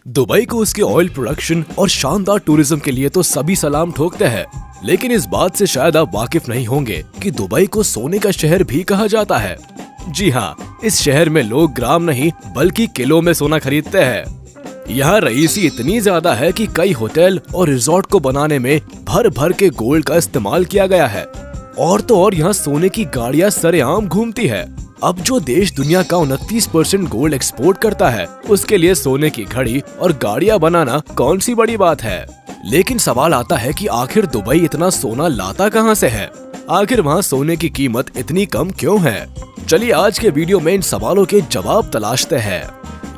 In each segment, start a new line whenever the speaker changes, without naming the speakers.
Dubai को उसके oil production और शानदार टूरिज्म के लिए तो सभी सलाम ठोकते हैं, लेकिन इस बात से शायद आप वाकिफ नहीं होंगे कि दुबई को सोने का शहर भी कहा जाता है। जी हाँ, इस शहर में लोग ग्राम नहीं बल्कि किलो में सोना खरीदते हैं। यहाँ रईसी इतनी ज्यादा है कि कई होटल और रिजॉर्ट को बनाने में भर भर के गोल्ड का इस्तेमाल किया गया है। और तो और यहाँ सोने की गाड़ियाँ सरेआम घूमती है। अब जो देश दुनिया का 29% गोल्ड एक्सपोर्ट करता है, उसके लिए सोने की घड़ी और गाड़ियाँ बनाना कौन सी बड़ी बात है। लेकिन सवाल आता है कि आखिर दुबई इतना सोना लाता कहाँ से है? आखिर वहाँ सोने की कीमत इतनी कम क्यों है? चलिए आज के वीडियो में इन सवालों के जवाब तलाशते हैं।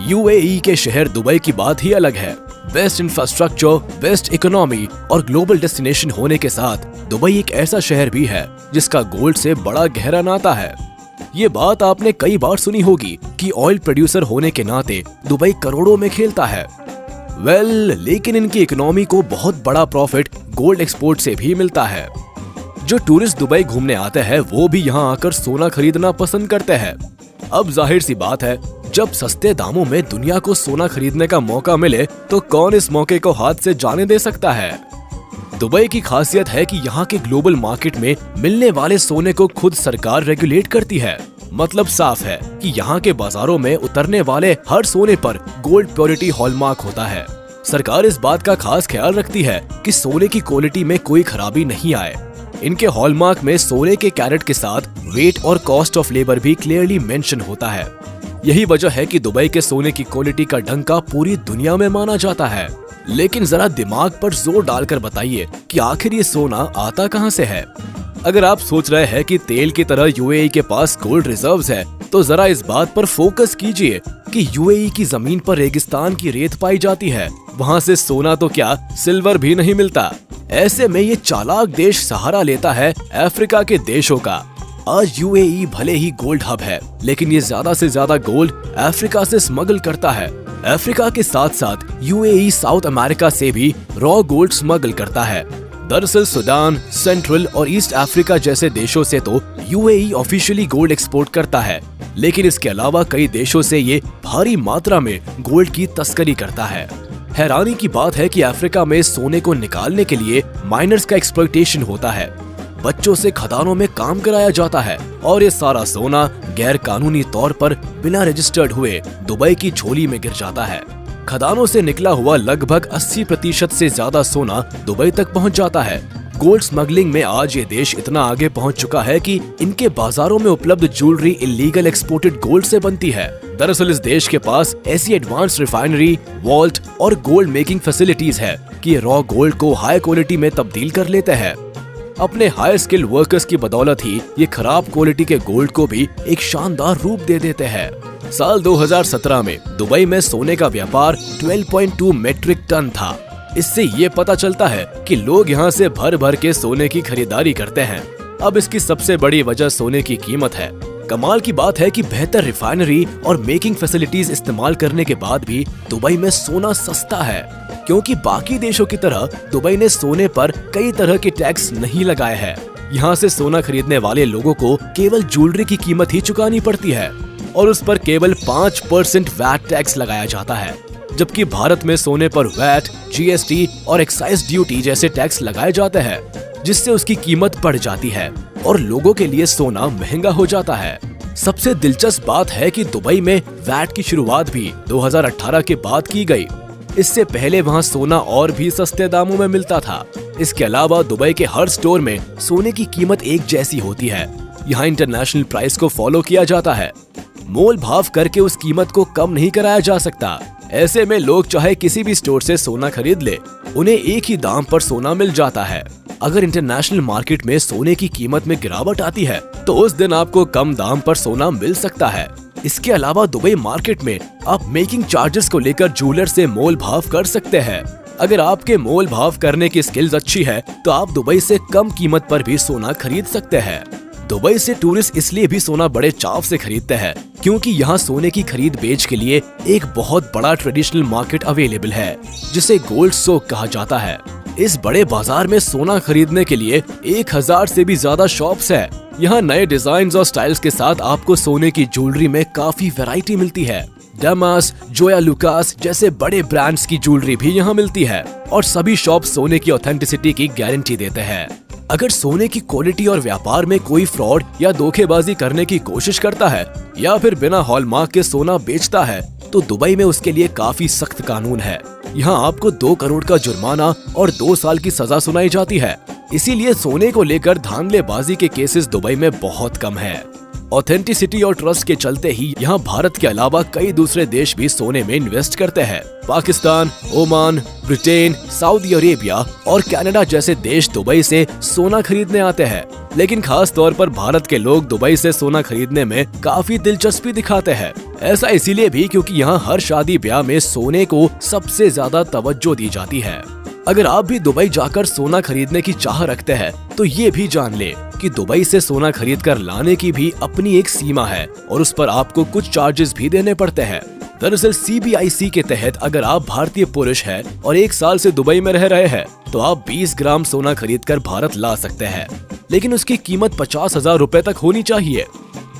यूएई के शहर दुबई की बात ही अलग है। बेस्ट इंफ्रास्ट्रक्चर, बेस्ट इकोनॉमी और ग्लोबल डेस्टिनेशन होने के साथ दुबई एक ऐसा शहर भी है जिसका गोल्ड से बड़ा गहरा नाता है। ये बात आपने कई बार सुनी होगी कि ऑयल प्रोड्यूसर होने के नाते दुबई करोड़ों में खेलता है। लेकिन इनकी इकोनॉमी को बहुत बड़ा प्रॉफिट गोल्ड एक्सपोर्ट से भी मिलता है। जो टूरिस्ट दुबई घूमने आते हैं वो भी यहाँ आकर सोना खरीदना पसंद करते हैं। अब जाहिर सी बात है, जब सस्ते दामों में दुनिया को सोना खरीदने का मौका मिले तो कौन इस मौके को हाथ से जाने दे सकता है। दुबई की खासियत है कि यहाँ के ग्लोबल मार्केट में मिलने वाले सोने को खुद सरकार रेगुलेट करती है। मतलब साफ है कि यहाँ के बाजारों में उतरने वाले हर सोने पर गोल्ड प्योरिटी हॉलमार्क होता है। सरकार इस बात का खास ख्याल रखती है कि सोने की क्वालिटी में कोई खराबी नहीं आए। इनके हॉलमार्क में सोने के कैरेट के साथ वेट और कॉस्ट ऑफ लेबर भी क्लियरली मेंशन होता है। यही वजह है कि दुबई के सोने की क्वालिटी का डंका पूरी दुनिया में माना जाता है। लेकिन जरा दिमाग पर जोर डालकर बताइए कि आखिर ये सोना आता कहां से है। अगर आप सोच रहे हैं कि तेल की तरह यूएई के पास गोल्ड रिजर्व्स है, तो जरा इस बात पर फोकस कीजिए कि यूएई की जमीन पर रेगिस्तान की रेत पाई जाती है। वहां से सोना तो क्या सिल्वर भी नहीं मिलता। ऐसे में ये चालाक देश सहारा लेता है अफ्रीका के देशों का। आज यूएई भले ही गोल्ड हब है, लेकिन ये ज्यादा से ज्यादा गोल्ड अफ्रीका से स्मगल करता है। अफ्रीका के साथ साथ यूएई साउथ अमेरिका से भी रॉ गोल्ड स्मगल करता है। दरअसल सूडान, सेंट्रल और ईस्ट अफ्रीका जैसे देशों से तो यूएई ऑफिशियली गोल्ड एक्सपोर्ट करता है, लेकिन इसके अलावा कई देशों से ये भारी मात्रा में गोल्ड की तस्करी करता है। हैरानी की बात है कि अफ्रीका में सोने को निकालने के लिए माइनर्स का एक्सप्लॉयटेशन होता है। बच्चों से खदानों में काम कराया जाता है और ये सारा सोना गैर कानूनी तौर पर बिना रजिस्टर्ड हुए दुबई की झोली में गिर जाता है। खदानों से निकला हुआ लगभग 80% से ज्यादा सोना दुबई तक पहुंच जाता है। गोल्ड स्मगलिंग में आज ये देश इतना आगे पहुंच चुका है कि इनके बाजारों में उपलब्ध ज्वेलरी इलीगल एक्सपोर्टेड गोल्ड से बनती है। दरअसल इस देश के पास ऐसी एडवांस रिफाइनरी, वॉल्ट और गोल्ड मेकिंग फैसिलिटीज है कि रॉ गोल्ड को हाई क्वालिटी में तब्दील कर लेते हैं। अपने हाई स्किल्ड वर्कर्स की बदौलत ही ये खराब क्वालिटी के गोल्ड को भी एक शानदार रूप दे देते हैं। साल 2017 में दुबई में सोने का व्यापार 12.2 मेट्रिक टन था। इससे ये पता चलता है कि लोग यहाँ से भर भर के सोने की खरीदारी करते हैं। अब इसकी सबसे बड़ी वजह सोने की कीमत है। कमाल की बात है कि बेहतर रिफाइनरी और मेकिंग फैसिलिटीज इस्तेमाल करने के बाद भी दुबई में सोना सस्ता है, क्योंकि बाकी देशों की तरह दुबई ने सोने पर कई तरह के टैक्स नहीं लगाए हैं। यहाँ से सोना खरीदने वाले लोगों को केवल ज्वेलरी की कीमत ही चुकानी पड़ती है और उस पर केवल 5% वैट टैक्स लगाया जाता है, जबकि भारत में सोने पर वैट, जीएसटी और एक्साइज ड्यूटी जैसे टैक्स लगाए जाते हैं, जिससे उसकी कीमत बढ़ जाती है और लोगों के लिए सोना महंगा हो जाता है। सबसे दिलचस्प बात है कि दुबई में वैट की शुरुआत भी 2018 के बाद की गई। इससे पहले वहाँ सोना और भी सस्ते दामों में मिलता था। इसके अलावा दुबई के हर स्टोर में सोने की कीमत एक जैसी होती है। यहाँ इंटरनेशनल प्राइस को फॉलो किया जाता है। मोल भाव करके उस कीमत को कम नहीं कराया जा सकता। ऐसे में लोग चाहे किसी भी स्टोर से सोना खरीद ले, उन्हें एक ही दाम पर सोना मिल जाता है। अगर इंटरनेशनल मार्केट में सोने की कीमत में गिरावट आती है तो उस दिन आपको कम दाम पर सोना मिल सकता है। इसके अलावा दुबई मार्केट में आप मेकिंग चार्जेस को लेकर ज्वेलर से मोल भाव कर सकते हैं। अगर आपके मोल भाव करने की स्किल्स अच्छी है तो आप दुबई से कम कीमत पर भी सोना खरीद सकते हैं। दुबई से टूरिस्ट इसलिए भी सोना बड़े चाव से खरीदते हैं क्योंकि यहाँ सोने की खरीद बेच के लिए एक बहुत बड़ा ट्रेडिशनल मार्केट अवेलेबल है, जिसे गोल्ड सोक कहा जाता है। इस बड़े बाजार में सोना खरीदने के लिए 1000 से भी ज्यादा शॉप्स है। यहाँ नए डिजाइन और स्टाइल्स के साथ आपको सोने की ज्वेलरी में काफी वैरायटी मिलती है। डेमास, जोया लुकास जैसे बड़े ब्रांड्स की ज्वेलरी भी यहाँ मिलती है और सभी शॉप सोने की ऑथेंटिसिटी की गारंटी देते हैं। अगर सोने की क्वालिटी और व्यापार में कोई फ्रॉड या धोखेबाजी करने की कोशिश करता है या फिर बिना हॉलमार्क के सोना बेचता है तो दुबई में उसके लिए काफी सख्त कानून है। यहाँ आपको 2 करोड़ का जुर्माना और 2 साल की सजा सुनाई जाती है। इसीलिए सोने को लेकर धांधलेबाजी के केसेस दुबई में बहुत कम है। ऑथेंटिसिटी और ट्रस्ट के चलते ही यहाँ भारत के अलावा कई दूसरे देश भी सोने में इन्वेस्ट करते हैं। Pakistan, Oman, Britain, Saudi Arabia और कनाडा जैसे देश दुबई से सोना खरीदने आते हैं। लेकिन खास तौर पर भारत के लोग दुबई से सोना खरीदने में काफी दिलचस्पी दिखाते हैं। ऐसा इसीलिए भी क्योंकि यहाँ हर शादी ब्याह में सोने को सबसे ज्यादा तवज्जो दी जाती है। अगर आप भी दुबई जाकर सोना खरीदने की चाह रखते हैं तो ये भी जान ले कि दुबई से सोना खरीद कर लाने की भी अपनी एक सीमा है और उस पर आपको कुछ चार्जेस भी देने पड़ते हैं। दरअसल CBIC के तहत अगर आप भारतीय पुरुष हैं और 1 साल से दुबई में रह रहे हैं तो आप 20 ग्राम सोना खरीद कर भारत ला सकते हैं, लेकिन उसकी कीमत 50,000 रुपए तक होनी चाहिए।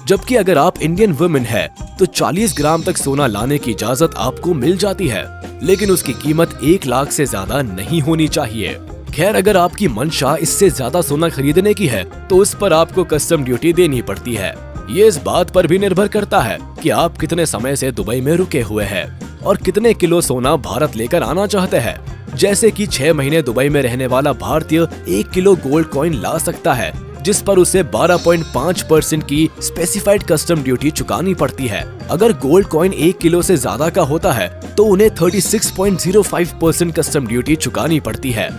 जबकि अगर आप इंडियन वुमेन है तो 40 ग्राम तक सोना लाने की इजाजत आपको मिल जाती है, लेकिन उसकी कीमत 1 लाख से ज्यादा नहीं होनी चाहिए। खैर, अगर आपकी मंशा इससे ज्यादा सोना खरीदने की है तो उस पर आपको कस्टम ड्यूटी देनी पड़ती है। ये इस बात पर भी निर्भर करता है कि आप कितने समय से दुबई में रुके हुए हैं और कितने किलो सोना भारत लेकर आना चाहते हैं। जैसे कि 6 महीने दुबई में रहने वाला भारतीय 1 किलो गोल्ड कॉइन ला सकता है, जिस पर उसे 12.5% की स्पेसिफाइड कस्टम ड्यूटी चुकानी पड़ती है। अगर गोल्ड कॉइन 1 किलो से ज्यादा का होता है तो उन्हें 36.05% कस्टम ड्यूटी चुकानी पड़ती है।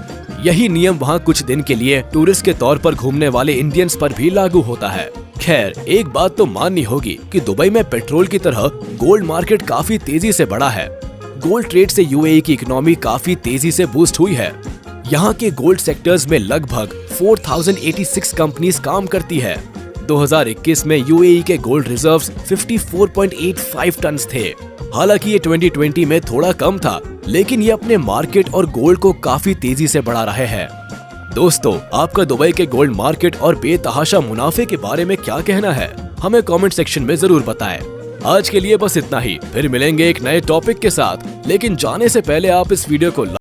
यही नियम वहाँ कुछ दिन के लिए टूरिस्ट के तौर पर घूमने वाले इंडियंस पर भी लागू होता है। खैर, एक बात तो माननी होगी कि दुबई में पेट्रोल की तरह गोल्ड मार्केट काफी तेजी से बढ़ा है। गोल्ड ट्रेड से UAE की इकोनॉमी काफी तेजी से बूस्ट हुई है। यहाँ के गोल्ड सेक्टर्स में लगभग 4086 कंपनीज काम करती है। 2021 में UAE के गोल्ड रिजर्व्स 54.85 टन थे। हालांकि ये 2020 में थोड़ा कम था, लेकिन ये अपने मार्केट और गोल्ड को काफी तेजी से बढ़ा रहे हैं। दोस्तों, आपका दुबई के गोल्ड मार्केट और बेतहाशा मुनाफे के बारे में क्या कहना है? हमें कमेंट सेक्शन में जरूर बताएं। आज के लिए बस इतना ही, फिर मिलेंगे एक नए टॉपिक के साथ। लेकिन जाने से पहले आप इस वीडियो को